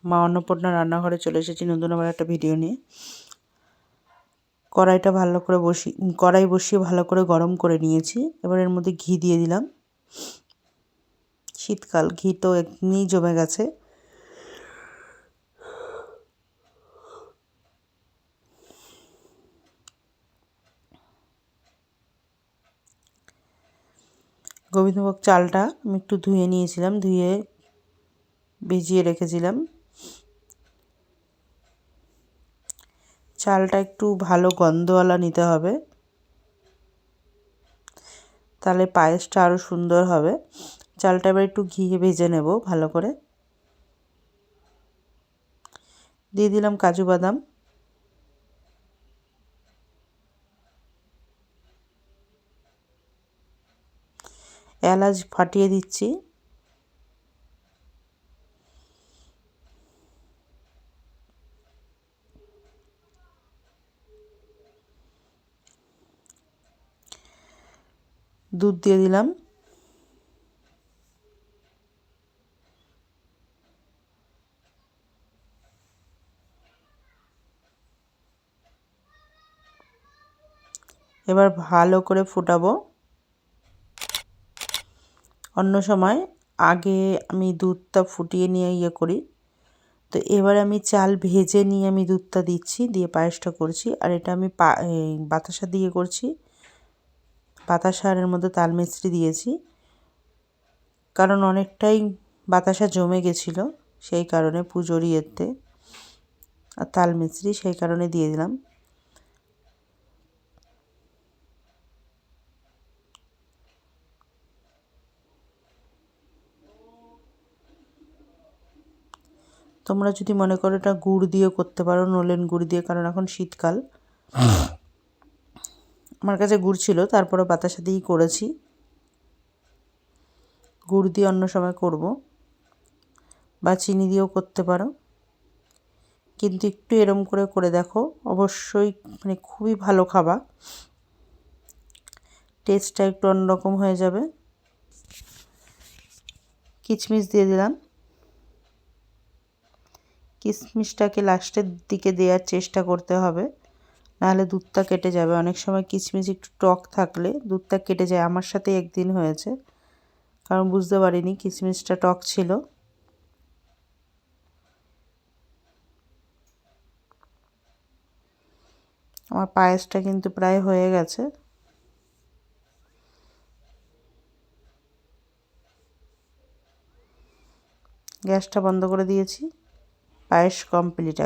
মা অন্নপূর্ণা রান্নাঘরে চলে এসেছি নতুন আবার একটা ভিডিও নিয়ে। কড়াই বসিয়ে ভালো করে গরম করে নিয়েছি। এবার এর মধ্যে ঘি দিয়ে দিলাম। শীতকাল, ঘি তো এমনিই জমে গেছে। গোবিন্দভোগ চালটা আমি একটু ধুয়ে নিয়েছিলাম, ধুয়ে ভিজিয়ে রেখেছিলাম। চালটা একটু ভালো গন্ধওয়ালা নিতে হবে, তাহলে পায়েসটা আরও সুন্দর হবে। চালটা এবার একটু ঘিয়ে ভেজে নেব ভালো করে। দিয়ে দিলাম কাজু বাদাম, এলাচ ফাটিয়ে দিচ্ছি। দুধ দিয়ে দিলাম। এবার ভালো করে ফুটাবো। অন্য সময় আগে আমি দুধটা ফুটিয়ে নিয়ে করি, তো এবার আমি চাল ভেজে নিয়ে আমি দুধটা দিচ্ছি, দিয়ে পায়েসটা করছি। আর এটা আমি বাতাসা দিয়ে করছি। বাতাসা আর এর মধ্যে তাল মিছরি দিয়েছি, কারণ অনেকটাই বাতাসা জমে গেছিলো, সেই কারণে পুজোর ইয়েতে। আর তাল মিছরি সেই কারণে দিয়ে দিলাম। তোমরা যদি মনে করো এটা গুড় দিয়ে করতে পারো, নলেন গুড় দিয়ে, কারণ এখন শীতকাল। আমার কাছে গুড় ছিল, তারপরে বাতাসা দিয়েই করেছি। গুড় দিয়ে অন্য সময় করব, বা চিনি দিয়েও করতে পারো, কিন্তু একটু এরম করে করে দেখো, অবশ্যই মানে খুবই ভালো খাবা, টেস্টটা একটু অন্যরকম হয়ে যাবে। কিশমিশ দিয়ে দিলাম। কিশমিশটাকে লাস্টের দিকে দেওয়ার চেষ্টা করতে হবে, নাহলে দুধটা কেটে যাবে। অনেক সময় কিশমিশ একটু টক থাকলে দুধটা কেটে যায়। আমার সাথে একদিন হয়েছে, কারণ বুঝতে পারিনি কিশমিশটা টক ছিল। আমার পায়েসটা কিন্তু প্রায় হয়ে গেছে। গ্যাসটা বন্ধ করে দিয়েছি। পায়েস কমপ্লিট।